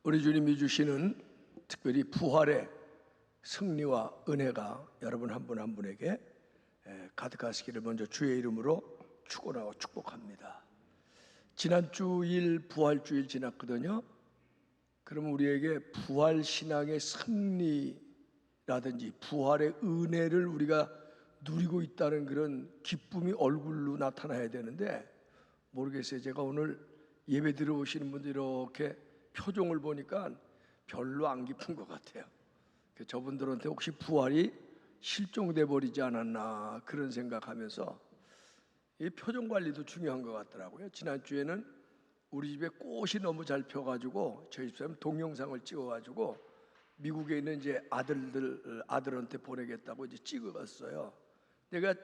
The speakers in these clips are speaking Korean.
우리 주님이 주시는 특별히 부활의 승리와 은혜가 여러분 한 분 한 분에게 가득하시기를 먼저 주의 이름으로 축원하고 축복합니다. 지난 주일 부활주일 지났거든요. 그럼 우리에게 부활신앙의 승리라든지 부활의 은혜를 우리가 누리고 있다는 그런 기쁨이 얼굴로 나타나야 되는데, 모르겠어요. 제가 오늘 예배 들어오시는 분들 이렇게 표정을 보니까 별로 안 기쁜 것 같아요. 저분들한테 혹시 부활이 실종돼 버리지 않았나 그런 생각하면서, 이 표정 관리도 중요한 것 같더라고요. 지난주에는 우리 집에 꽃이 너무 잘 펴가지고 저희 집사람 동영상을 찍어가지고 미국에 있는 이제 아들한테 보내겠다고 이제 찍어갔어요. 내가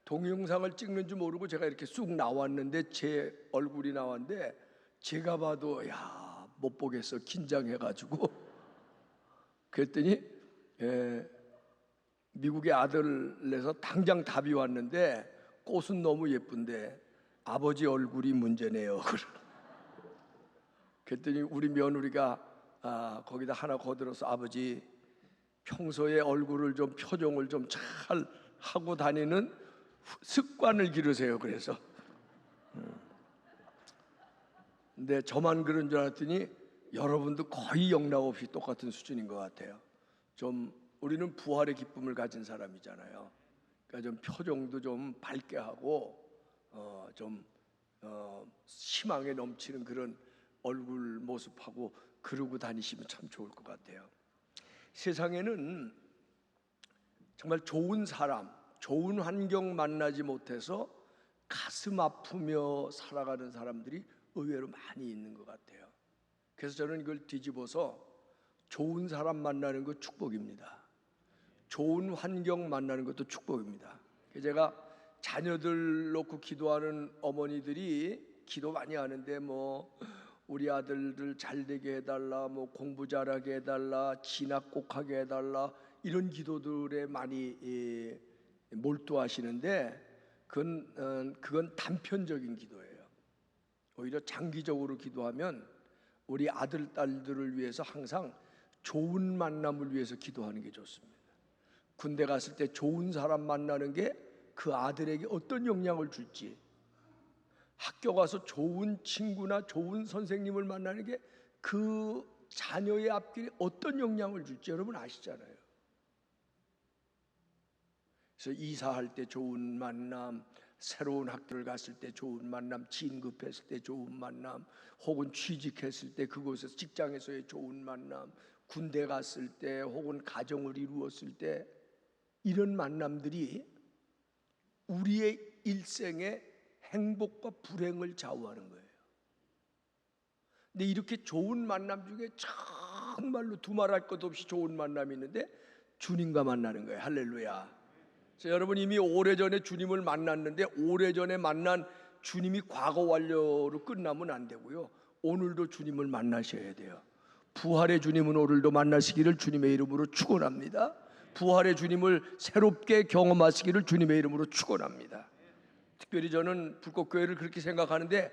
동영상을 찍는 줄 모르고 제가 이렇게 쑥 나왔는데 제 얼굴이 나왔는데, 제가 봐도 못 보겠어, 긴장해가지고. 그랬더니 미국의 아들에서 당장 답이 왔는데, 꽃은 너무 예쁜데 아버지 얼굴이 문제네요. 그랬더니 우리 며느리가 거기다 하나 거들어서, 아버지 평소에 얼굴을 좀 표정을 좀 잘 하고 다니는 습관을 기르세요. 그래서 근데 저만 그런 줄 알았더니 여러분도 거의 영락없이 똑같은 수준인 것 같아요. 좀 우리는 부활의 기쁨을 가진 사람이잖아요. 그러니까 좀 표정도 좀 밝게 하고 희망에 넘치는 그런 얼굴 모습하고 그러고 다니시면 참 좋을 것 같아요. 세상에는 정말 좋은 사람, 좋은 환경 만나지 못해서 가슴 아프며 살아가는 사람들이 의외로 많이 있는 것 같아요. 그래서 저는 이걸 뒤집어서 좋은 사람 만나는 것 축복입니다. 좋은 환경 만나는 것도 축복입니다. 제가 자녀들 놓고 기도하는 어머니들이 기도 많이 하는데, 우리 아들들 잘 되게 해달라, 공부 잘하게 해달라, 진학 꼭 하게 해달라, 이런 기도들에 많이 몰두하시는데, 그건 단편적인 기도예요. 오히려 장기적으로 기도하면 우리 아들, 딸들을 위해서 항상 좋은 만남을 위해서 기도하는 게 좋습니다. 군대 갔을 때 좋은 사람 만나는 게 그 아들에게 어떤 영향을 줄지, 학교 가서 좋은 친구나 좋은 선생님을 만나는 게 그 자녀의 앞길에 어떤 영향을 줄지 여러분 아시잖아요. 그래서 이사할 때 좋은 만남, 새로운 학교를 갔을 때 좋은 만남, 진급했을 때 좋은 만남, 혹은 취직했을 때 그곳에서 직장에서의 좋은 만남, 군대 갔을 때 혹은 가정을 이루었을 때, 이런 만남들이 우리의 일생의 행복과 불행을 좌우하는 거예요. 근데 이렇게 좋은 만남 중에 정말로 두말할 것 없이 좋은 만남이 있는데 주님과 만나는 거예요. 할렐루야. 그래서 여러분 이미 오래전에 주님을 만났는데, 오래전에 만난 주님이 과거 완료로 끝나면 안 되고요, 오늘도 주님을 만나셔야 돼요. 부활의 주님은 오늘도 만나시기를 주님의 이름으로 축원합니다. 부활의 주님을 새롭게 경험하시기를 주님의 이름으로 축원합니다. 특별히 저는 불꽃교회를 그렇게 생각하는데,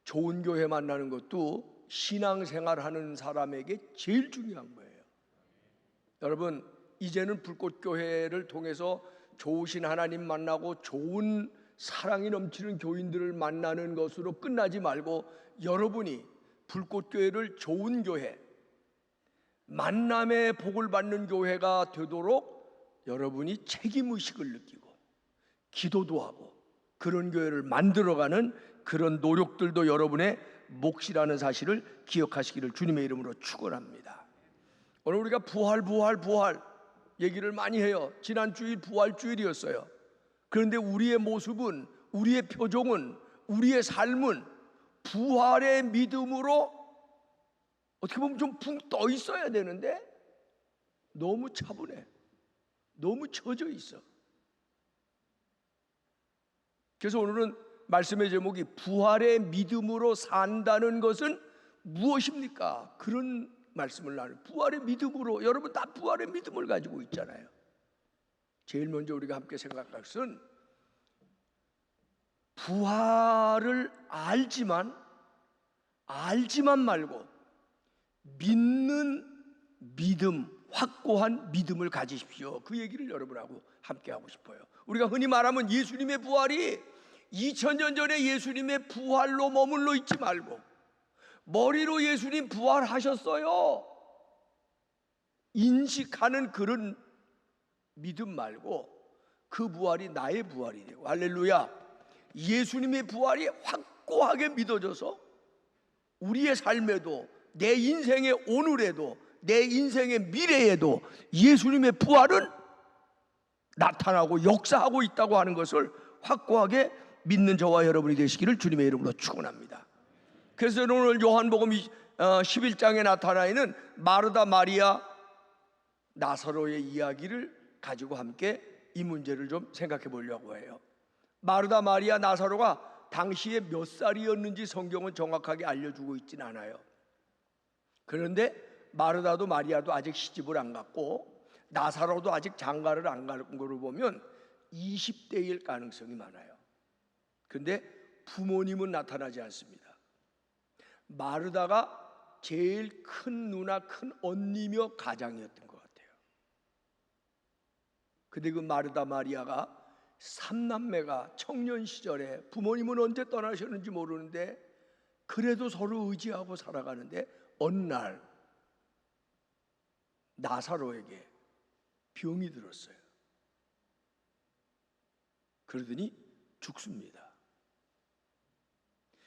좋은 교회 만나는 것도 신앙생활하는 사람에게 제일 중요한 거예요. 여러분 이제는 불꽃교회를 통해서 좋으신 하나님 만나고 좋은 사랑이 넘치는 교인들을 만나는 것으로 끝나지 말고, 여러분이 불꽃교회를 좋은 교회, 만남의 복을 받는 교회가 되도록 여러분이 책임의식을 느끼고 기도도 하고 그런 교회를 만들어가는 그런 노력들도 여러분의 몫이라는 사실을 기억하시기를 주님의 이름으로 축원합니다. 오늘 우리가 부활 얘기를 많이 해요. 지난 주일 부활주일이었어요. 그런데 우리의 모습은, 우리의 표정은, 우리의 삶은 부활의 믿음으로 어떻게 보면 좀 붕 떠 있어야 되는데 너무 차분해, 너무 젖어 있어. 그래서 오늘은 말씀의 제목이 부활의 믿음으로 산다는 것은 무엇입니까? 그런 말씀을 나눠요. 부활의 믿음으로, 여러분 다 부활의 믿음을 가지고 있잖아요. 제일 먼저 우리가 함께 생각할 것은, 부활을 알지만 말고 믿는 믿음, 확고한 믿음을 가지십시오. 그 얘기를 여러분하고 함께 하고 싶어요. 우리가 흔히 말하면 예수님의 부활이 2000년 전에 예수님의 부활로 머물러 있지 말고 머리로 예수님 부활하셨어요 인식하는 그런 믿음 말고 그 부활이 나의 부활이 되고, 할렐루야, 예수님의 부활이 확고하게 믿어져서 우리의 삶에도, 내 인생의 오늘에도, 내 인생의 미래에도 예수님의 부활은 나타나고 역사하고 있다고 하는 것을 확고하게 믿는 저와 여러분이 되시기를 주님의 이름으로 축원합니다. 그래서 오늘 요한복음 11장에 나타나 있는 마르다, 마리아, 나사로의 이야기를 가지고 함께 이 문제를 좀 생각해 보려고 해요. 마르다, 마리아, 나사로가 당시에 몇 살이었는지 성경은 정확하게 알려주고 있지는 않아요. 그런데 마르다도 마리아도 아직 시집을 안 갔고 나사로도 아직 장가를 안 간 거로 보면 20대일 가능성이 많아요. 그런데 부모님은 나타나지 않습니다. 마르다가 제일 큰 누나, 큰 언니며 가장이었던 것 같아요. 근데 그 마르다, 마리아가 3남매가 청년 시절에 부모님은 언제 떠나셨는지 모르는데 그래도 서로 의지하고 살아가는데 어느 날 나사로에게 병이 들었어요. 그러더니 죽습니다.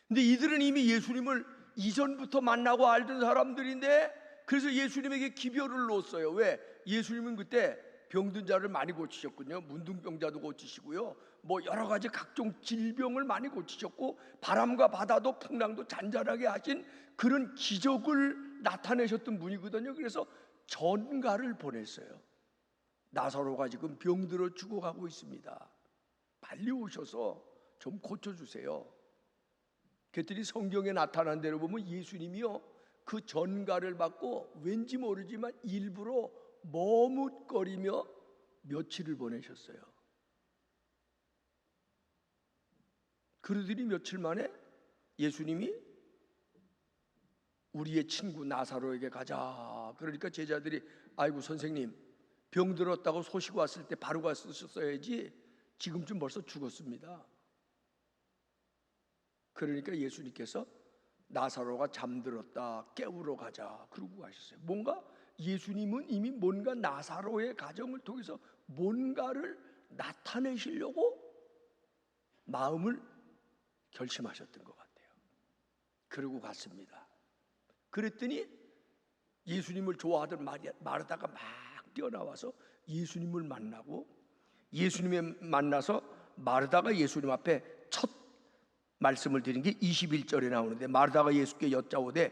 근데 이들은 이미 예수님을 이전부터 만나고 알던 사람들인데 그래서 예수님에게 기별을 놓았어요. 왜? 예수님은 그때 병든 자를 많이 고치셨군요. 문둥병자도 고치시고요, 뭐 여러 가지 각종 질병을 많이 고치셨고 바람과 바다도 풍랑도 잔잔하게 하신 그런 기적을 나타내셨던 분이거든요. 그래서 전가를 보냈어요. 나사로가 지금 병들어 죽어가고 있습니다. 빨리 오셔서 좀 고쳐주세요. 그랬더니 성경에 나타난 대로 보면 예수님이요, 그 전가를 받고 왠지 모르지만 일부러 머뭇거리며 며칠을 보내셨어요. 그러더니 며칠 만에 예수님이 우리의 친구 나사로에게 가자. 그러니까 제자들이 아이고 선생님, 병들었다고 소식 왔을 때 바로 갔었어야지 지금쯤 벌써 죽었습니다. 그러니까 예수님께서 나사로가 잠들었다, 깨우러 가자 그러고 가셨어요. 뭔가 예수님은 이미 뭔가 나사로의 가정을 통해서 뭔가를 나타내시려고 마음을 결심하셨던 것 같아요. 그러고 갔습니다. 그랬더니 예수님을 좋아하던 마르다가 막 뛰어나와서 예수님을 만나고, 예수님을 만나서 마르다가 예수님 앞에 첫 말씀을 드린 게 21절에 나오는데, 마르다가 예수께 여짜오되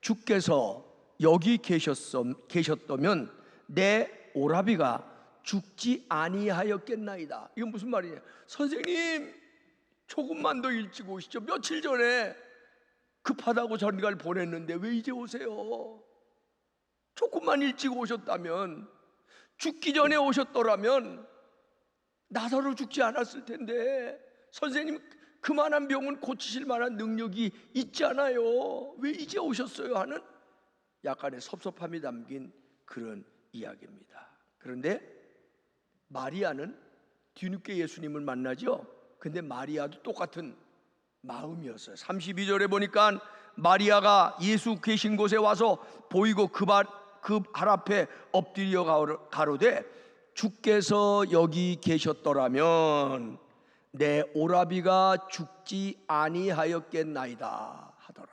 주께서 여기 계셨다면 내 오라비가 죽지 아니하였겠나이다. 이건 무슨 말이냐? 선생님, 조금만 더 일찍 오시죠. 며칠 전에 급하다고 전가를 보냈는데 왜 이제 오세요? 조금만 일찍 오셨다면, 죽기 전에 오셨더라면 나사로 죽지 않았을 텐데, 선생님 그만한 병은 고치실 만한 능력이 있잖아요. 왜 이제 오셨어요? 하는 약간의 섭섭함이 담긴 그런 이야기입니다. 그런데 마리아는 뒤늦게 예수님을 만나죠. 근데 마리아도 똑같은 마음이었어요. 32절에 보니까 마리아가 예수 계신 곳에 와서 보이고 그 발 앞에 엎드려 가로되 주께서 여기 계셨더라면 내 오라비가 죽지 아니하였겠나이다 하더라.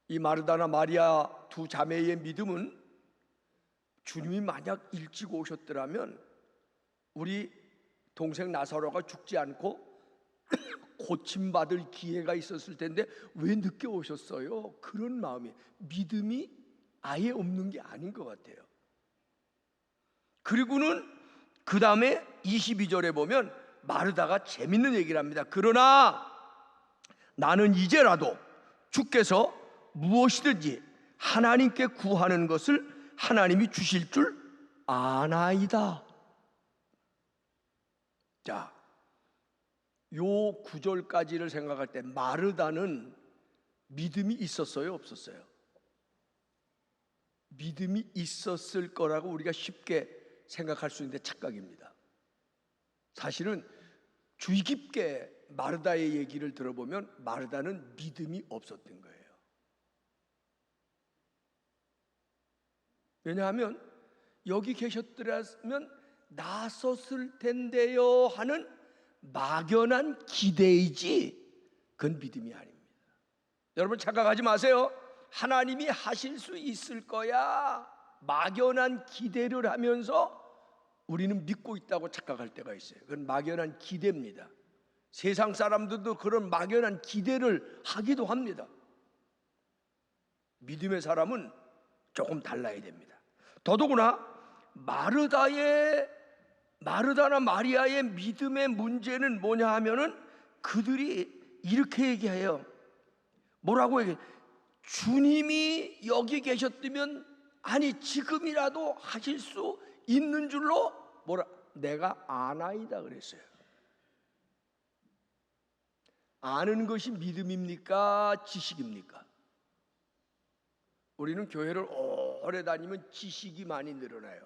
이 마르다나 마리아 두 자매의 믿음은 주님이 만약 일찍 오셨더라면 우리 동생 나사로가 죽지 않고 고침받을 기회가 있었을 텐데 왜 늦게 오셨어요? 그런 마음이, 믿음이 아예 없는 게 아닌 것 같아요. 그리고는 그 다음에 22절에 보면 마르다가 재밌는 얘기를 합니다. 그러나 나는 이제라도 주께서 무엇이든지 하나님께 구하는 것을 하나님이 주실 줄 아나이다. 자, 요 구절까지를 생각할 때 마르다는 믿음이 있었어요, 없었어요? 믿음이 있었을 거라고 우리가 쉽게 생각할 수 있는데 착각입니다. 사실은 주의 깊게 마르다의 얘기를 들어보면 마르다는 믿음이 없었던 거예요. 왜냐하면 여기 계셨더라면 나섰을 텐데요 하는 막연한 기대이지 그건 믿음이 아닙니다. 여러분 착각하지 마세요. 하나님이 하실 수 있을 거야 막연한 기대를 하면서 우리는 믿고 있다고 착각할 때가 있어요. 그건 막연한 기대입니다. 세상 사람들도 그런 막연한 기대를 하기도 합니다. 믿음의 사람은 조금 달라야 됩니다. 더더구나 마르다나 마리아의 믿음의 문제는 뭐냐 하면은 그들이 이렇게 얘기해요. 뭐라고 얘기해요? 주님이 여기 계셨다면 아니 지금이라도 하실 수 있는 줄로 내가 아나이다 그랬어요. 아는 것이 믿음입니까? 지식입니까? 우리는 교회를 오래 다니면 지식이 많이 늘어나요.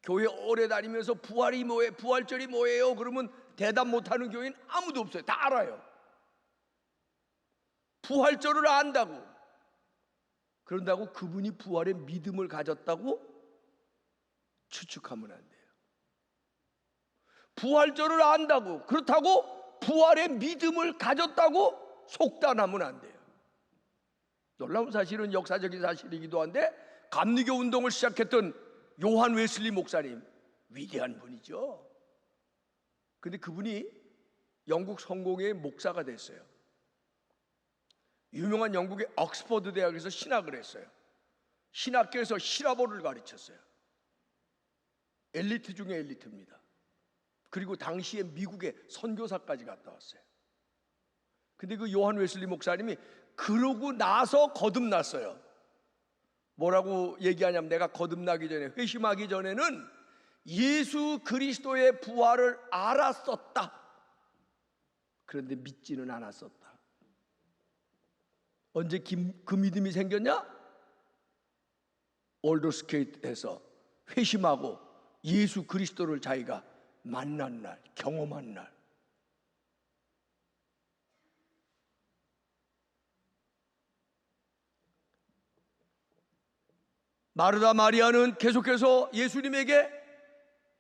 교회 오래 다니면서 부활이 뭐예요? 부활절이 뭐예요? 그러면 대답 못하는 교회는 아무도 없어요. 다 알아요. 부활절을 안다고. 그런다고 그분이 부활의 믿음을 가졌다고 추측하면 안 돼요. 부활절을 안다고 그렇다고 부활의 믿음을 가졌다고 속단하면 안 돼요. 놀라운 사실은 역사적인 사실이기도 한데 감리교 운동을 시작했던 요한 웨슬리 목사님 위대한 분이죠. 근데 그분이 영국 성공회의 목사가 됐어요. 유명한 영국의 옥스퍼드 대학에서 신학을 했어요. 신학교에서 시라보를 가르쳤어요. 엘리트 중에 엘리트입니다. 그리고 당시에 미국에 선교사까지 갔다 왔어요. 근데 그 요한 웨슬리 목사님이 그러고 나서 거듭났어요. 뭐라고 얘기하냐면 내가 거듭나기 전에 회심하기 전에는 예수 그리스도의 부활을 알았었다. 그런데 믿지는 않았었다. 언제 그 믿음이 생겼냐? 올더스케이트에서 회심하고 예수 그리스도를 자기가 만난 날, 경험한 날. 마르다 마리아는 계속해서 예수님에게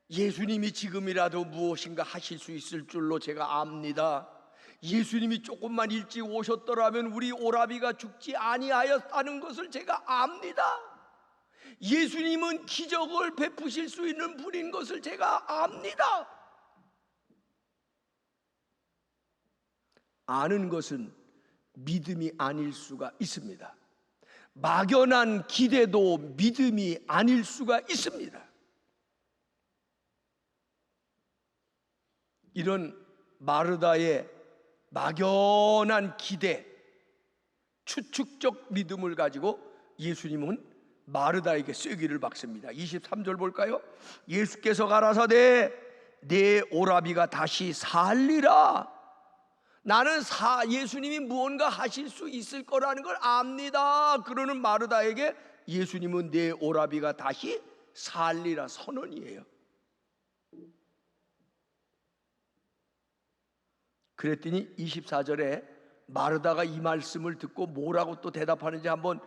예수님이 지금이라도 무엇인가 하실 수 있을 줄로 제가 압니다. 예수님이 조금만 일찍 오셨더라면 우리 오라비가 죽지 아니하였다는 것을 제가 압니다. 예수님은 기적을 베푸실 수 있는 분인 것을 제가 압니다. 아는 것은 믿음이 아닐 수가 있습니다. 막연한 기대도 믿음이 아닐 수가 있습니다. 이런 마르다의 막연한 기대, 추측적 믿음을 가지고 예수님은 마르다에게 쐐기를 박습니다. 23절 볼까요? 예수께서 가라사대 내 오라비가 다시 살리라. 나는 예수님이 무언가 하실 수 있을 거라는 걸 압니다. 그러는 마르다에게 예수님은 내 오라비가 다시 살리라 선언이에요. 그랬더니 24절에 마르다가 이 말씀을 듣고 뭐라고 또 대답하는지 한번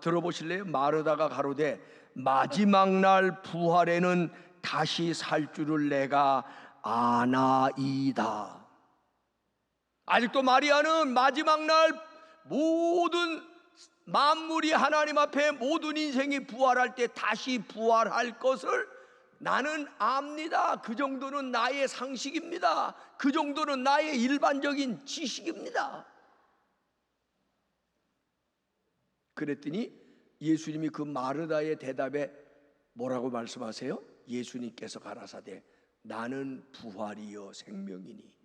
들어보실래요? 마르다가 가로되 마지막 날 부활에는 다시 살 줄을 내가 아나이다. 아직도 마리아는 마지막 날 모든 만물이 하나님 앞에 모든 인생이 부활할 때 다시 부활할 것을 나는 압니다. 그 정도는 나의 상식입니다. 그 정도는 나의 일반적인 지식입니다. 그랬더니 예수님이 그 마르다의 대답에 뭐라고 말씀하세요? 예수님께서 가라사대 나는 부활이요 생명이니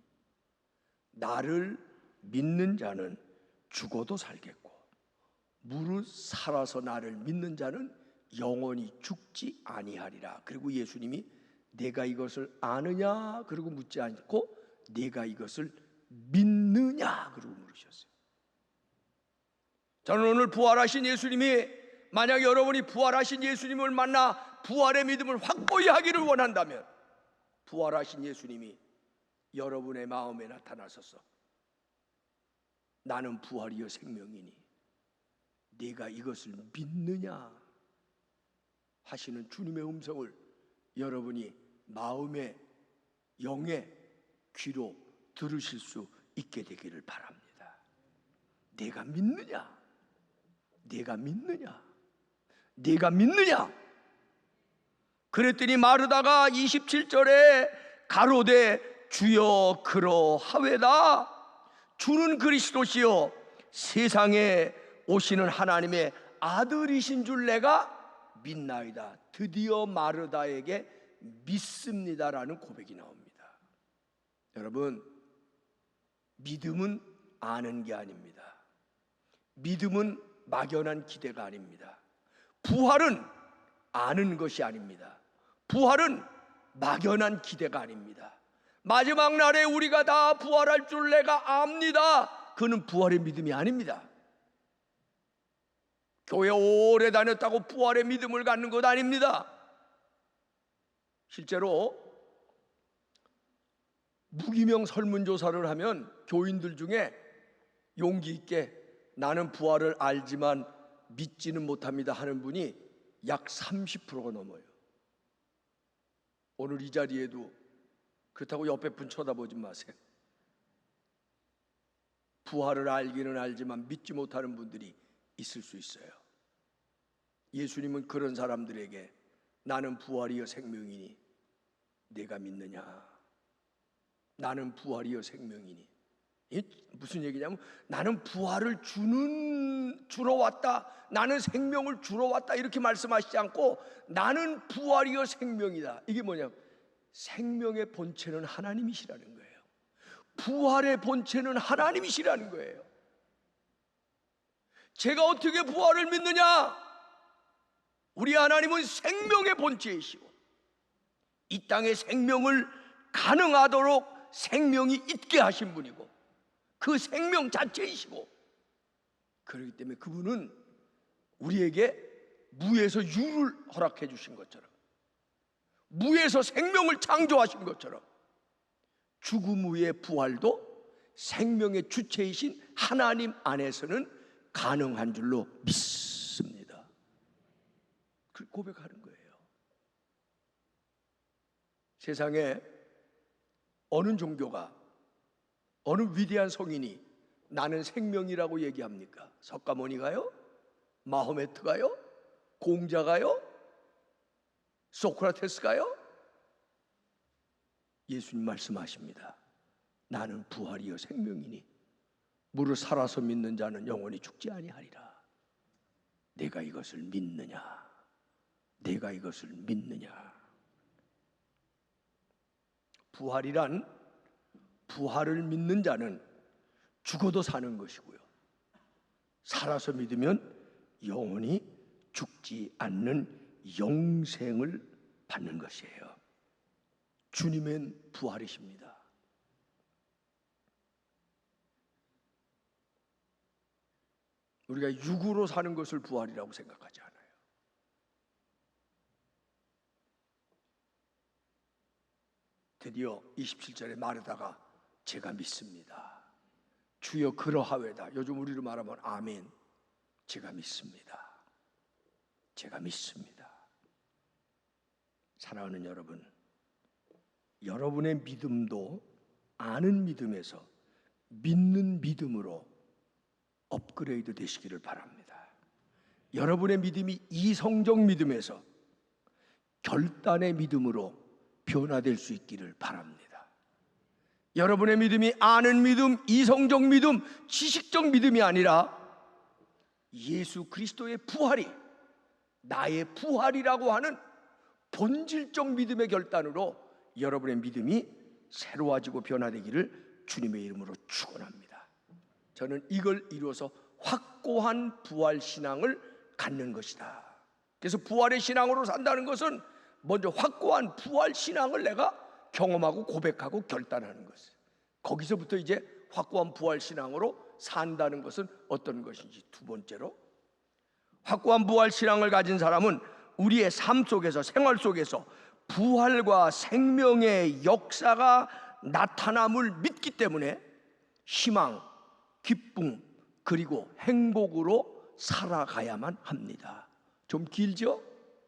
나를 믿는 자는 죽어도 살겠고 무릇 살아서 나를 믿는 자는 영원히 죽지 아니하리라. 그리고 예수님이 내가 이것을 아느냐 그리고 묻지 않고 네가 이것을 믿느냐? 그러고 물으셨어요. 저는 오늘 부활하신 예수님이, 만약 여러분이 부활하신 예수님을 만나 부활의 믿음을 확고히 하기를 원한다면, 부활하신 예수님이 여러분의 마음에 나타나셔서 나는 부활이요 생명이니 네가 이것을 믿느냐 하시는 주님의 음성을 여러분이 마음의 영의 귀로 들으실 수 있게 되기를 바랍니다. 내가 믿느냐? 네가 믿느냐? 네가 믿느냐? 그랬더니 마르다가 27절에 가로되 주여 그러하외다. 주는 그리스도시요 세상에 오시는 하나님의 아들이신 줄 내가 믿나이다. 드디어 마르다에게 믿습니다라는 고백이 나옵니다. 여러분, 믿음은 아는 게 아닙니다. 믿음은 막연한 기대가 아닙니다. 부활은 아는 것이 아닙니다. 부활은 막연한 기대가 아닙니다. 마지막 날에 우리가 다 부활할 줄 내가 압니다. 그는 부활의 믿음이 아닙니다. 교회 오래 다녔다고 부활의 믿음을 갖는 것 아닙니다. 실제로 무기명 설문조사를 하면 교인들 중에 용기 있게 나는 부활을 알지만 믿지는 못합니다 하는 분이 약 30%가 넘어요. 오늘 이 자리에도 그렇다고 옆에 분 쳐다보지 마세요. 부활을 알기는 알지만 믿지 못하는 분들이 있을 수 있어요. 예수님은 그런 사람들에게 나는 부활이요 생명이니 내가 믿느냐? 나는 부활이요 생명이니. 이게 무슨 얘기냐면 나는 부활을 주러 왔다, 나는 생명을 주러 왔다 이렇게 말씀하시지 않고 나는 부활이요 생명이다. 이게 뭐냐면 생명의 본체는 하나님이시라는 거예요. 부활의 본체는 하나님이시라는 거예요. 제가 어떻게 부활을 믿느냐? 우리 하나님은 생명의 본체이시고 이 땅에 생명을 가능하도록 생명이 있게 하신 분이고 그 생명 자체이시고, 그렇기 때문에 그분은 우리에게 무에서 유를 허락해 주신 것처럼, 무에서 생명을 창조하신 것처럼 죽음 후의 부활도 생명의 주체이신 하나님 안에서는 가능한 줄로 믿습니다. 그 고백하는 거예요. 세상에 어느 종교가, 어느 위대한 성인이 나는 생명이라고 얘기합니까? 석가모니가요? 마호메트가요? 공자가요? 소크라테스가요? 예수님 말씀하십니다. 나는 부활이요 생명이니 무릇 살아서 믿는 자는 영원히 죽지 아니하리라. 내가 이것을 믿느냐? 내가 이것을 믿느냐? 부활이란, 부활을 믿는 자는 죽어도 사는 것이고요, 살아서 믿으면 영원히 죽지 않는 영생을 받는 것이에요. 주님은 부활이십니다. 우리가 육으로 사는 것을 부활이라고 생각하지 않아요. 드디어 27절에 마르다가 제가 믿습니다. 주여 그러하외다. 요즘 우리로 말하면 아멘. 제가 믿습니다. 제가 믿습니다. 사랑하는 여러분, 여러분의 믿음도 아는 믿음에서 믿는 믿음으로 업그레이드 되시기를 바랍니다. 여러분의 믿음이 이성적 믿음에서 결단의 믿음으로 변화될 수 있기를 바랍니다. 여러분의 믿음이 아는 믿음, 이성적 믿음, 지식적 믿음이 아니라 예수 그리스도의 부활이 나의 부활이라고 하는 본질적 믿음의 결단으로 여러분의 믿음이 새로워지고 변화되기를 주님의 이름으로 축원합니다. 저는 이걸 이루어서 확고한 부활 신앙을 갖는 것이다. 그래서 부활의 신앙으로 산다는 것은 먼저 확고한 부활 신앙을 내가 경험하고 고백하고 결단하는 것이에요. 거기서부터 이제 확고한 부활신앙으로 산다는 것은 어떤 것인지. 두 번째로, 확고한 부활신앙을 가진 사람은 우리의 삶 속에서, 생활 속에서 부활과 생명의 역사가 나타남을 믿기 때문에 희망, 기쁨, 그리고 행복으로 살아가야만 합니다. 좀 길죠?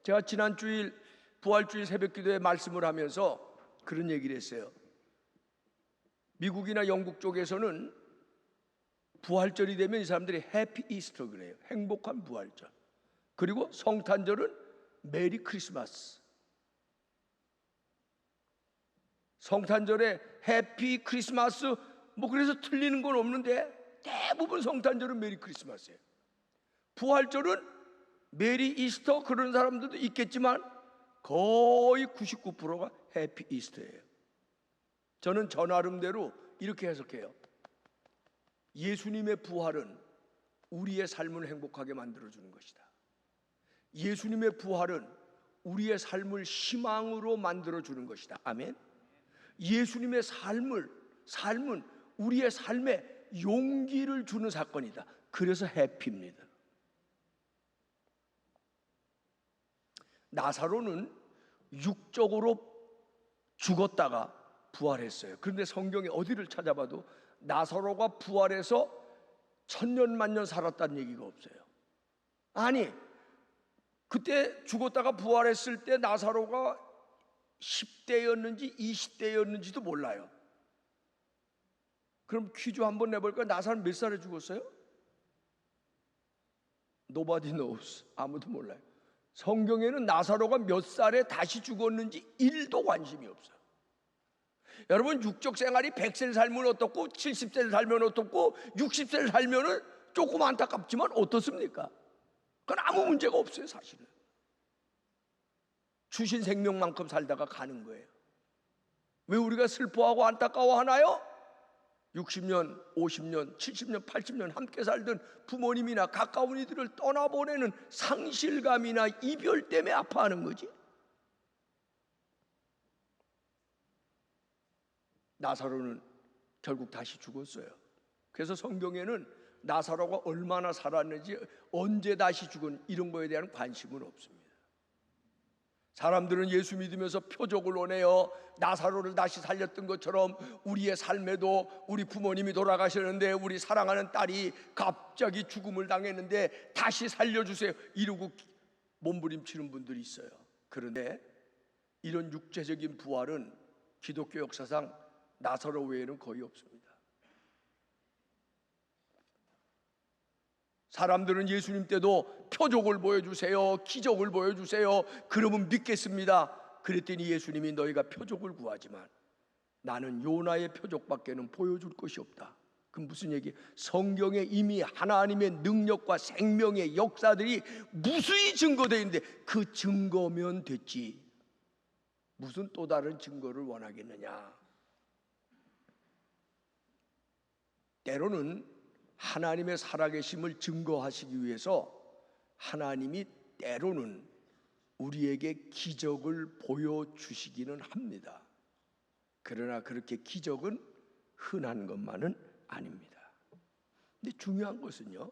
제가 지난 주일 부활주일 새벽기도에 말씀을 하면서 그런 얘기를 했어요. 미국이나 영국 쪽에서는 부활절이 되면 이 사람들이 해피 이스터 그래요. 행복한 부활절. 그리고 성탄절은 메리 크리스마스. 성탄절에 해피 크리스마스 뭐 그래서 틀리는 건 없는데 대부분 성탄절은 메리 크리스마스예요. 부활절은 메리 이스터 그런 사람들도 있겠지만 거의 99%가 해피 이스터예요. 저는 저 나름대로 이렇게 해석해요. 예수님의 부활은 우리의 삶을 행복하게 만들어주는 것이다. 예수님의 부활은 우리의 삶을 희망으로 만들어주는 것이다. 아멘. 예수님의 삶은 우리의 삶에 용기를 주는 사건이다. 그래서 해피입니다. 나사로는 육적으로 죽었다가 부활했어요. 그런데 성경에 어디를 찾아봐도 나사로가 부활해서 천년만년 살았다는 얘기가 없어요. 아니, 그때 죽었다가 부활했을 때 나사로가 10대였는지 20대였는지도 몰라요. 그럼 퀴즈 한번 내볼까요? 나사로는 몇 살에 죽었어요? Nobody knows. 아무도 몰라요. 성경에는 나사로가 몇 살에 다시 죽었는지 1도 관심이 없어요. 여러분, 육적 생활이 100세를 살면 어떻고 70세를 살면 어떻고 60세를 살면 조금 안타깝지만 어떻습니까? 그건 아무 문제가 없어요. 사실은 주신 생명만큼 살다가 가는 거예요. 왜 우리가 슬퍼하고 안타까워하나요? 60년, 50년, 70년, 80년 함께 살던 부모님이나 가까운 이들을 떠나보내는 상실감이나 이별 때문에 아파하는 거지. 나사로는 결국 다시 죽었어요. 그래서 성경에는 나사로가 얼마나 살았는지, 언제 다시 죽은 이런 거에 대한 관심은 없습니다. 사람들은 예수 믿으면서 표적을 원해요. 나사로를 다시 살렸던 것처럼 우리의 삶에도 우리 부모님이 돌아가셨는데 우리 사랑하는 딸이 갑자기 죽음을 당했는데 다시 살려주세요 이러고 몸부림치는 분들이 있어요. 그런데 이런 육체적인 부활은 기독교 역사상 나사로 외에는 거의 없습니다. 사람들은 예수님 때도 표적을 보여주세요, 기적을 보여주세요, 그러면 믿겠습니다. 그랬더니 예수님이 너희가 표적을 구하지만 나는 요나의 표적밖에는 보여줄 것이 없다. 그럼 무슨 얘기예요? 성경에 이미 하나님의 능력과 생명의 역사들이 무수히 증거되어 있는데 그 증거면 됐지 무슨 또 다른 증거를 원하겠느냐. 때로는 하나님의 살아계심을 증거하시기 위해서 하나님이 때로는 우리에게 기적을 보여주시기는 합니다. 그러나 그렇게 기적은 흔한 것만은 아닙니다. 근데 중요한 것은요,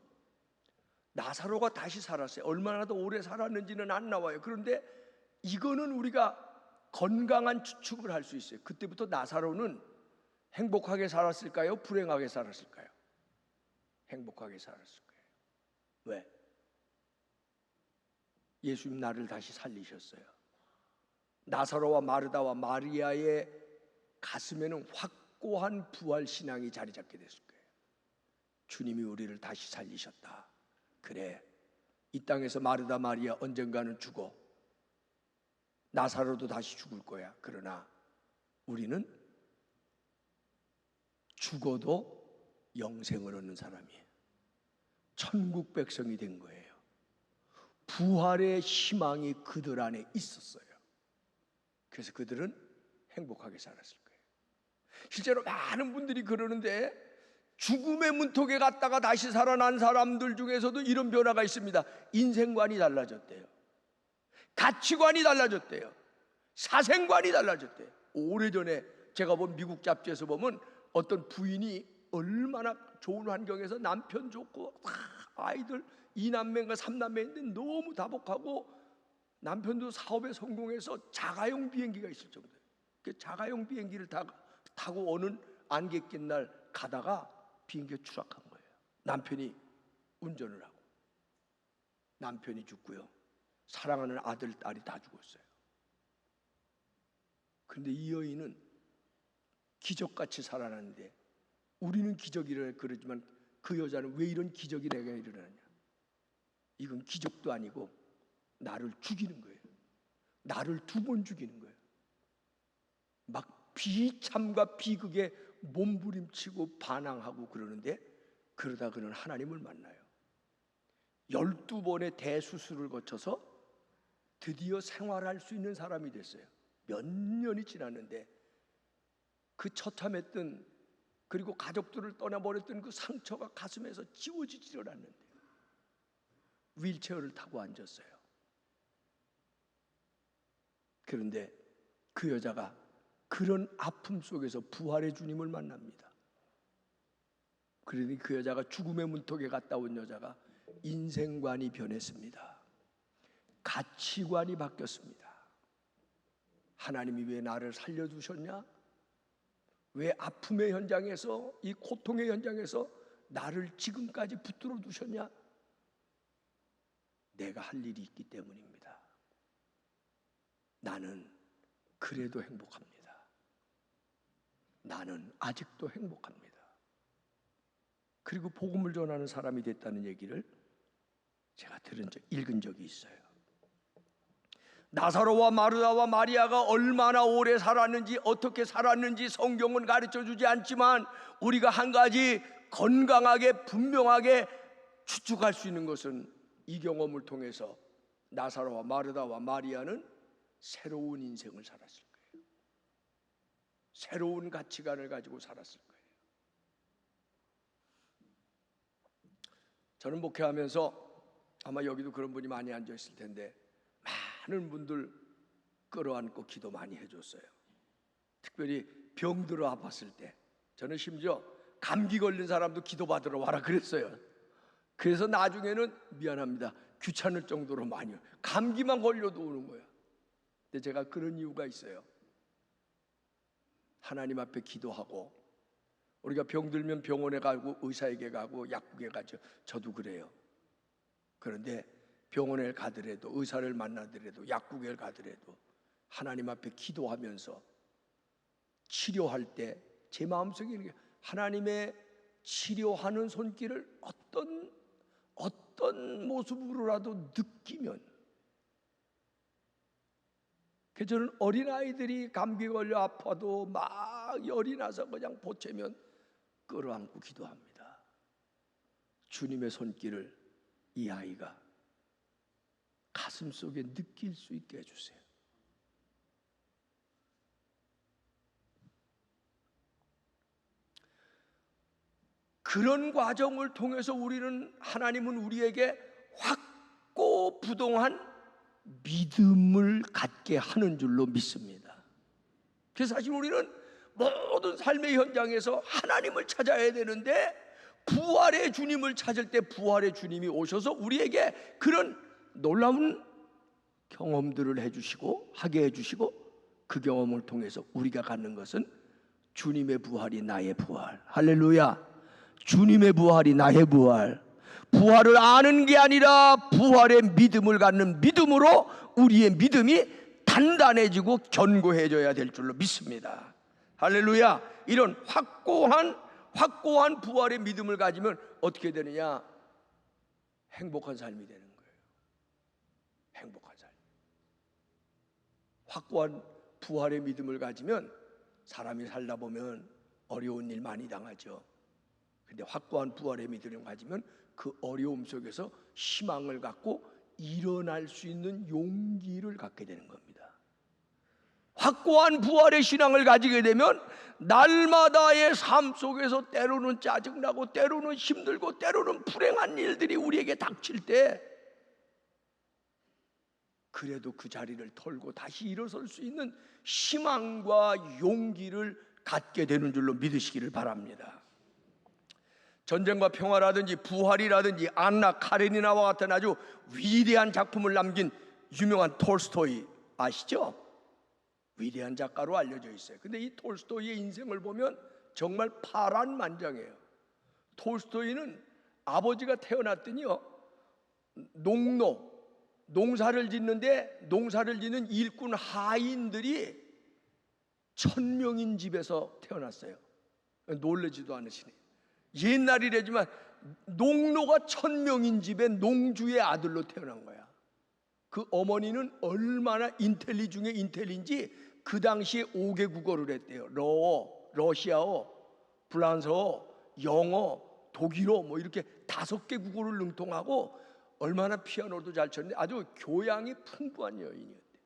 나사로가 다시 살았어요. 얼마나 더 오래 살았는지는 안 나와요. 그런데 이거는 우리가 건강한 추측을 할 수 있어요. 그때부터 나사로는 행복하게 살았을까요? 불행하게 살았을까요? 행복하게 살았을 거예요. 왜? 예수님 나를 다시 살리셨어요. 나사로와 마르다와 마리아의 가슴에는 확고한 부활 신앙이 자리 잡게 됐을 거예요. 주님이 우리를 다시 살리셨다. 그래, 이 땅에서 마르다 마리아 언젠가는 죽어. 나사로도 다시 죽을 거야. 그러나 우리는 죽어도 영생을 얻는 사람이에요. 천국 백성이 된 거예요. 부활의 희망이 그들 안에 있었어요. 그래서 그들은 행복하게 살았을 거예요. 실제로 많은 분들이 그러는데 죽음의 문턱에 갔다가 다시 살아난 사람들 중에서도 이런 변화가 있습니다. 인생관이 달라졌대요. 가치관이 달라졌대요. 사생관이 달라졌대요. 오래전에 제가 본 미국 잡지에서 보면 어떤 부인이 얼마나 좋은 환경에서 남편 좋고 아이들 2남매인가 3남매인데 너무 다복하고 남편도 사업에 성공해서 자가용 비행기가 있을 정도예요. 그 자가용 비행기를 타고 어느 안개 낀 날 가다가 비행기가 추락한 거예요. 남편이 운전을 하고. 남편이 죽고요, 사랑하는 아들, 딸이 다 죽었어요. 그런데 이 여인은 기적같이 살아났는데, 우리는 기적이라 그러지만 그 여자는 왜 이런 기적이 내가 일어나냐? 이건 기적도 아니고 나를 죽이는 거예요. 나를 2번 죽이는 거예요. 막 비참과 비극에 몸부림치고 반항하고 그러는데, 그러다 그는 하나님을 만나요. 12번의 대수술을 거쳐서 드디어 생활할 수 있는 사람이 됐어요. 몇 년이 지났는데 그 처참했던, 그리고 가족들을 떠나버렸던 그 상처가 가슴에서 지워지지를 않는데 휠체어를 타고 앉았어요. 그런데 그 여자가 그런 아픔 속에서 부활의 주님을 만납니다. 그러니 그 여자가 죽음의 문턱에 갔다 온 여자가 인생관이 변했습니다. 가치관이 바뀌었습니다. 하나님이 왜 나를 살려두셨냐? 왜 아픔의 현장에서, 이 고통의 현장에서 나를 지금까지 붙들어 두셨냐? 내가 할 일이 있기 때문입니다. 나는 그래도 행복합니다. 나는 아직도 행복합니다. 그리고 복음을 전하는 사람이 됐다는 얘기를 제가 읽은 적이 있어요. 나사로와 마르다와 마리아가 얼마나 오래 살았는지, 어떻게 살았는지 성경은 가르쳐주지 않지만 우리가 한 가지 건강하게 분명하게 추측할 수 있는 것은 이 경험을 통해서 나사로와 마르다와 마리아는 새로운 인생을 살았을 거예요. 새로운 가치관을 가지고 살았을 거예요. 저는 목회하면서 아마 여기도 그런 분이 많이 앉아 있을 텐데, 많은 분들 끌어안고 기도 많이 해줬어요. 특별히 병들어 아팠을 때 저는 심지어 감기 걸린 사람도 기도 받으러 와라 그랬어요. 그래서 나중에는 미안합니다, 귀찮을 정도로 많이, 감기만 걸려도 오는 거예요. 근데 제가 그런 이유가 있어요. 하나님 앞에 기도하고, 우리가 병들면 병원에 가고 의사에게 가고 약국에 가죠. 저도 그래요. 그런데 병원에 가더라도, 의사를 만나더라도, 약국에 가더라도 하나님 앞에 기도하면서 치료할 때 제 마음속에 하나님의 치료하는 손길을 어떤 모습으로라도 느끼면, 그래서 저는 어린아이들이 감기 걸려 아파도 막 열이 나서 그냥 보채면 끌어안고 기도합니다. 주님의 손길을 이 아이가 가슴 속에 느낄 수 있게 해주세요. 그런 과정을 통해서 하나님은 우리에게 확고부동한 믿음을 갖게 하는 줄로 믿습니다. 그래서 사실 우리는 모든 삶의 현장에서 하나님을 찾아야 되는데, 부활의 주님을 찾을 때 부활의 주님이 오셔서 우리에게 그런 놀라운 경험들을 하게 해주시고, 그 경험을 통해서 우리가 갖는 것은 주님의 부활이 나의 부활. 할렐루야. 주님의 부활이 나의 부활. 부활을 아는 게 아니라 부활의 믿음을 갖는 믿음으로 우리의 믿음이 단단해지고 견고해져야 될 줄로 믿습니다. 할렐루야. 이런 확고한 부활의 믿음을 가지면 어떻게 되느냐? 행복한 삶이 되는 거예요. 행복한 삶. 확고한 부활의 믿음을 가지면 사람이 살다 보면 어려운 일 많이 당하죠. 근데 확고한 부활의 믿음을 가지면 그 어려움 속에서 희망을 갖고 일어날 수 있는 용기를 갖게 되는 겁니다. 확고한 부활의 신앙을 가지게 되면 날마다의 삶 속에서 때로는 짜증나고 때로는 힘들고 때로는 불행한 일들이 우리에게 닥칠 때, 그래도 그 자리를 털고 다시 일어설 수 있는 희망과 용기를 갖게 되는 줄로 믿으시기를 바랍니다. 전쟁과 평화라든지 부활이라든지 안나 카레니나와 같은 아주 위대한 작품을 남긴 유명한 톨스토이 아시죠? 위대한 작가로 알려져 있어요. 근데 이 톨스토이의 인생을 보면 정말 파란만장해요. 톨스토이는 아버지가 태어났더니요, 농사를 짓는데 농사를 짓는 일꾼 하인들이 1000명인 집에서 태어났어요. 놀라지도 않으시네. 옛날이라지만 농노가 1000명인 집에 농주의 아들로 태어난 거야. 그 어머니는 얼마나 인텔리 중에 인텔리인지 그 당시에 5개 국어를 했대요. 러시아어, 프랑스어, 영어, 독일어 뭐 이렇게 5개 국어를 능통하고 얼마나 피아노도 잘 쳤는데 아주 교양이 풍부한 여인이었대요.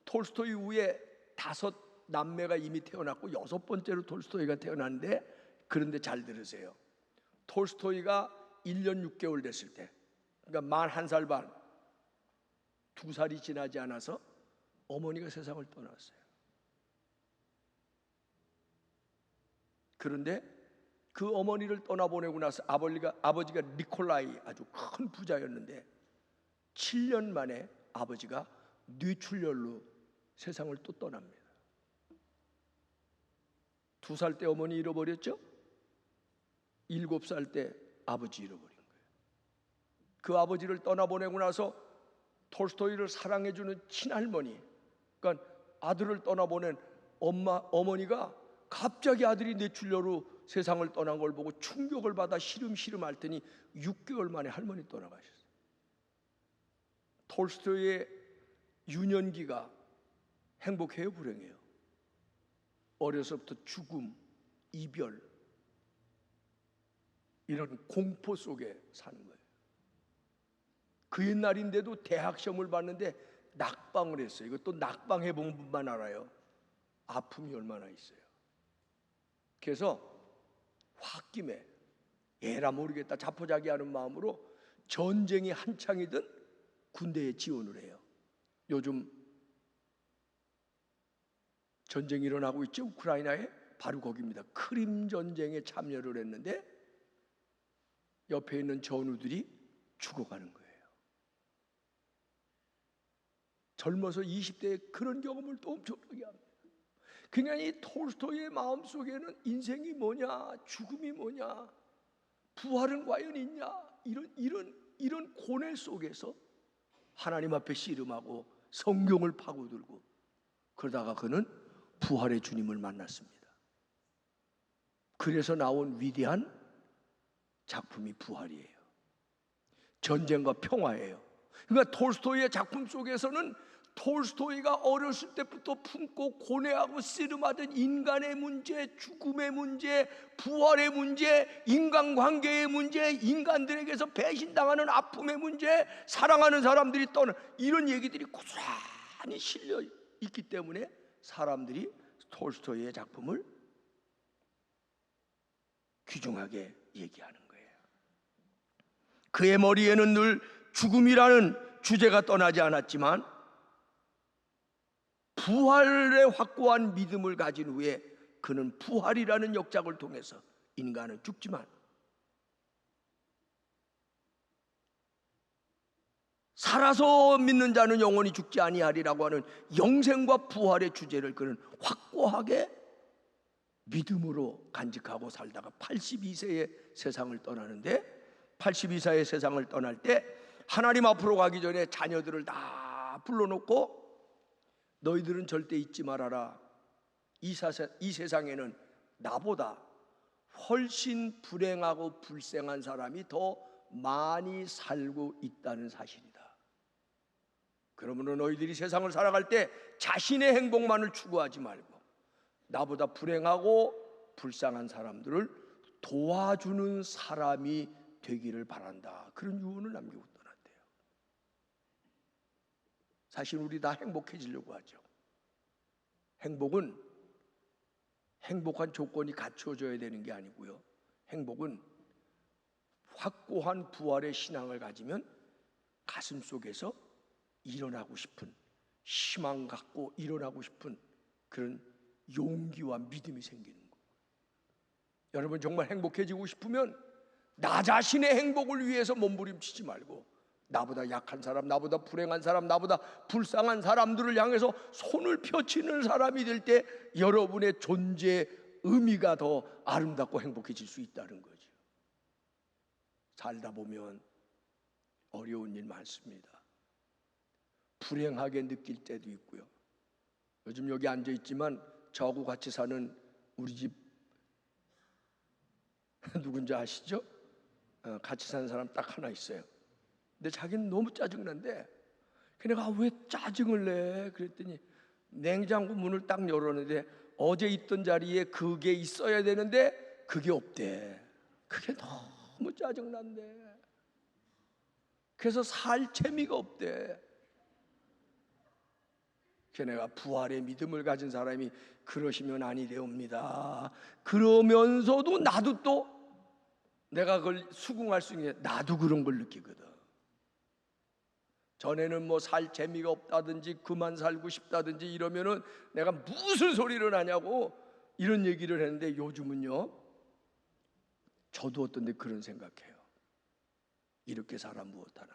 톨스토이 후에 5남매가 이미 태어났고 6번째로 톨스토이가 태어났는데, 그런데 잘 들으세요. 톨스토이가 1년 6개월 됐을 때, 그러니까 만 1살 반, 2살이 지나지 않아서 어머니가 세상을 떠났어요. 그런데 그 어머니를 떠나보내고 나서 아버지가 니콜라이 아주 큰 부자였는데 7년 만에 아버지가 뇌출혈로 세상을 또 떠납니다. 2살 때 어머니 잃어버렸죠? 7살 때 아버지 잃어버린 거예요. 그 아버지를 떠나보내고 나서 톨스토이를 사랑해주는 친할머니, 그러니까 아들을 떠나보낸 어머니가 갑자기 아들이 뇌출혈로 세상을 떠난 걸 보고 충격을 받아 시름시름 앓더니 6개월 만에 할머니 떠나가셨어요. 톨스토이의 유년기가 행복해요, 불행해요? 어려서부터 죽음, 이별, 이런 공포 속에 사는 거예요. 그 옛날인데도 대학 시험을 봤는데 낙방을 했어요. 이것도 낙방 해본 분만 알아요. 아픔이 얼마나 있어요. 그래서 홧김에 에라 모르겠다 자포자기하는 마음으로 전쟁이 한창이든 군대에 지원을 해요. 요즘 전쟁이 일어나고 있죠, 우크라이나에. 바로 거기입니다. 크림 전쟁에 참여를 했는데 옆에 있는 전우들이 죽어가는 거예요. 젊어서 20대에 그런 경험을 또 엄청나게 합니다. 그냥 이 톨스토이의 마음속에는 인생이 뭐냐, 죽음이 뭐냐, 부활은 과연 있냐, 이런 고뇌 속에서 하나님 앞에 씨름하고 성경을 파고들고 그러다가 그는 부활의 주님을 만났습니다. 그래서 나온 위대한 작품이 부활이에요. 전쟁과 평화예요. 그러니까 톨스토이의 작품 속에서는 톨스토이가 어렸을 때부터 품고 고뇌하고 씨름하던 인간의 문제, 죽음의 문제, 부활의 문제, 인간관계의 문제, 인간들에게서 배신당하는 아픔의 문제, 사랑하는 사람들이 떠나는 이런 얘기들이 고스란히 실려 있기 때문에 사람들이 톨스토이의 작품을 귀중하게 얘기하는 거예요. 그의 머리에는 늘 죽음이라는 주제가 떠나지 않았지만 부활에 확고한 믿음을 가진 후에 그는 부활이라는 역작을 통해서 인간은 죽지만 살아서 믿는 자는 영원히 죽지 아니하리라고 하는 영생과 부활의 주제를 그는 확고하게 믿음으로 간직하고 살다가 82세에 세상을 떠나는데, 82세의 세상을 떠날 때 하나님 앞으로 가기 전에 자녀들을 다 불러놓고 너희들은 절대 잊지 말아라. 이 세상에는 나보다 훨씬 불행하고 불쌍한 사람이 더 많이 살고 있다는 사실이다. 그러므로 너희들이 세상을 살아갈 때 자신의 행복만을 추구하지 말고 나보다 불행하고 불쌍한 사람들을 도와주는 사람이 되기를 바란다. 그런 유언을 남기고 떠났대요. 사실 우리 다 행복해지려고 하죠. 행복은 행복한 조건이 갖춰져야 되는 게 아니고요. 행복은 확고한 부활의 신앙을 가지면 가슴 속에서 일어나고 싶은, 희망 갖고 일어나고 싶은 그런 용기와 믿음이 생기는 거예요. 여러분 정말 행복해지고 싶으면 나 자신의 행복을 위해서 몸부림치지 말고 나보다 약한 사람, 나보다 불행한 사람, 나보다 불쌍한 사람들을 향해서 손을 펴치는 사람이 될 때 여러분의 존재의 의미가 더 아름답고 행복해질 수 있다는 거죠. 살다 보면 어려운 일 많습니다. 불행하게 느낄 때도 있고요. 요즘 여기 앉아 있지만 저하고 같이 사는 우리 집 누군지 아시죠? 같이 사는 사람 딱 하나 있어요. 근데 자기는 너무 짜증난데 내가 왜 짜증을 내? 그랬더니 냉장고 문을 딱 열었는데 어제 있던 자리에 그게 있어야 되는데 그게 없대. 그게 너무 짜증난대. 그래서 살 재미가 없대. 걔네가 부활의 믿음을 가진 사람이 그러시면 아니 되옵니다. 그러면서도 나도 또 내가 그걸 수긍할 수 있는 게 나도 그런 걸 느끼거든. 전에는 뭐 살 재미가 없다든지 그만 살고 싶다든지 이러면은 내가 무슨 소리를 하냐고 이런 얘기를 했는데 요즘은요, 저도 어떤데 그런 생각해요. 이렇게 살아 무엇하나.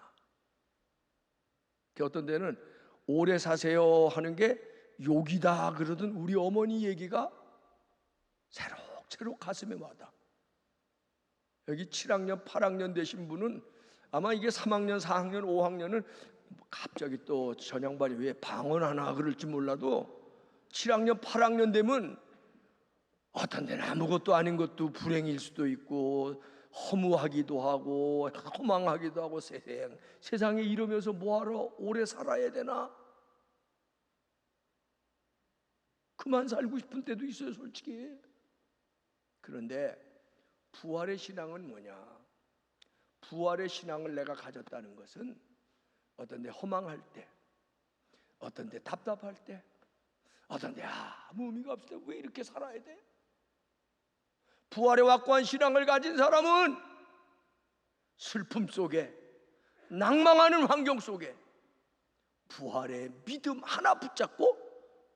어떤 데는 오래 사세요 하는 게 욕이다 그러던 우리 어머니 얘기가 새록새록 가슴에 와닿아. 여기 7학년 8학년 되신 분은 아마 이게 3학년 4학년 5학년은 갑자기 또 전양반이 왜 방언하나 그럴지 몰라도 7학년 8학년 되면 어떤 데는 아무것도 아닌 것도 불행일 수도 있고 허무하기도 하고 허망하기도 하고 세상에 이러면서 뭐하러 오래 살아야 되나? 그만 살고 싶은 때도 있어요, 솔직히. 그런데 부활의 신앙은 뭐냐? 부활의 신앙을 내가 가졌다는 것은 어떤 데 허망할 때, 어떤 데 답답할 때, 어떤 데 아무 의미가 없을 때 왜 이렇게 살아야 돼? 부활의 확고한 신앙을 가진 사람은 슬픔 속에, 낭망하는 환경 속에 부활의 믿음 하나 붙잡고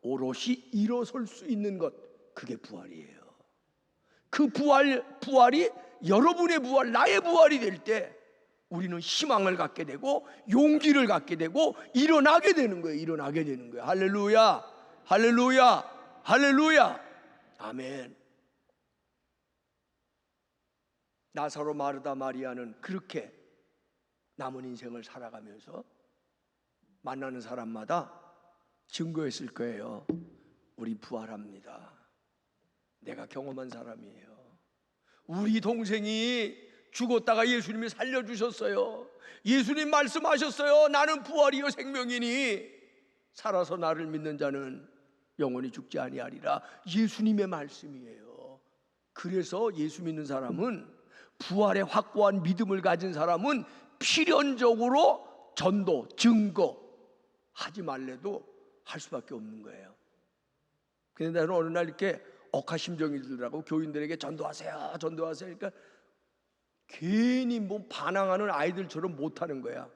오롯이 일어설 수 있는 것, 그게 부활이에요. 그 부활이 여러분의 부활, 나의 부활이 될 때 우리는 희망을 갖게 되고 용기를 갖게 되고 일어나게 되는 거예요. 일어나게 되는 거예요. 할렐루야, 할렐루야, 할렐루야, 아멘. 나사로, 마르다, 마리아는 그렇게 남은 인생을 살아가면서 만나는 사람마다 증거했을 거예요. 우리 부활합니다. 내가 경험한 사람이에요. 우리 동생이 죽었다가 예수님이 살려주셨어요. 예수님 말씀하셨어요. 나는 부활이요 생명이니 살아서 나를 믿는 자는 영원히 죽지 아니하리라. 예수님의 말씀이에요. 그래서 예수 믿는 사람은, 부활의 확고한 믿음을 가진 사람은 필연적으로 전도, 증거 하지 말래도 할 수밖에 없는 거예요. 근데 나는 어느 날 이렇게 억하심정이 들더라고. 교인들에게 전도하세요, 전도하세요. 그러니까 괜히 뭐 반항하는 아이들처럼 못하는 거야.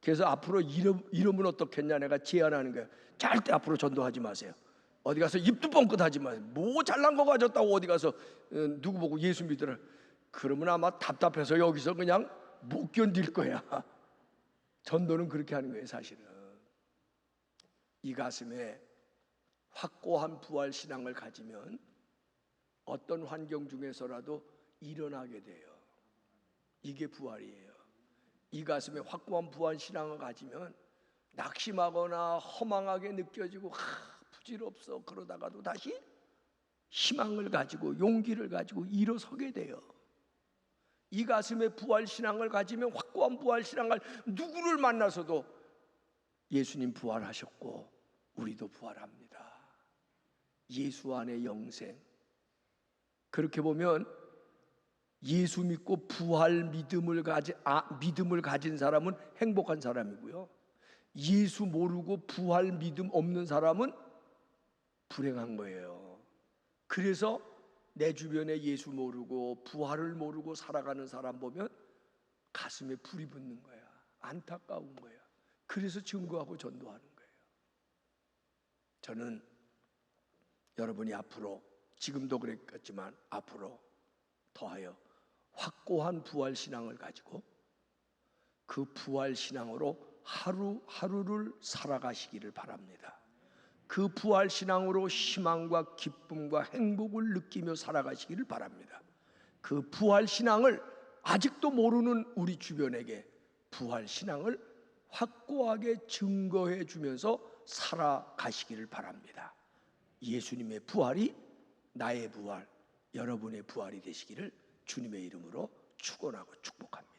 그래서 앞으로 이러면 어떻겠냐 내가 제안하는 거야. 절대 앞으로 전도하지 마세요. 어디 가서 입도 뻥끗하지 마세요. 뭐 잘난 거 가졌다고 어디 가서 누구 보고 예수 믿으라. 그러면 아마 답답해서 여기서 그냥 못 견딜 거야. 전도는 그렇게 하는 거예요. 사실은 이 가슴에 확고한 부활 신앙을 가지면 어떤 환경 중에서라도 일어나게 돼요. 이게 부활이에요. 이 가슴에 확고한 부활 신앙을 가지면 낙심하거나 허망하게 느껴지고 부질없어 그러다가도 다시 희망을 가지고 용기를 가지고 일어서게 돼요. 이 가슴에 부활 신앙을 가지면, 확고한 부활 신앙을, 누구를 만나서도 예수님 부활하셨고 우리도 부활합니다. 예수 안에 영생. 그렇게 보면 예수 믿고 부활 믿음을 가진 사람은 행복한 사람이고요, 예수 모르고 부활 믿음 없는 사람은 불행한 거예요. 그래서 내 주변에 예수 모르고 부활을 모르고 살아가는 사람 보면 가슴에 불이 붙는 거야. 안타까운 거야. 그래서 증거하고 전도하는 거예요. 저는 여러분이 앞으로, 지금도 그랬겠지만 앞으로 더하여 확고한 부활신앙을 가지고 그 부활신앙으로 하루하루를 살아가시기를 바랍니다. 그 부활신앙으로 희망과 기쁨과 행복을 느끼며 살아가시기를 바랍니다. 그 부활신앙을 아직도 모르는 우리 주변에게 부활신앙을 확고하게 증거해 주면서 살아가시기를 바랍니다. 예수님의 부활이 나의 부활, 여러분의 부활이 되시기를 주님의 이름으로 축원하고 축복합니다.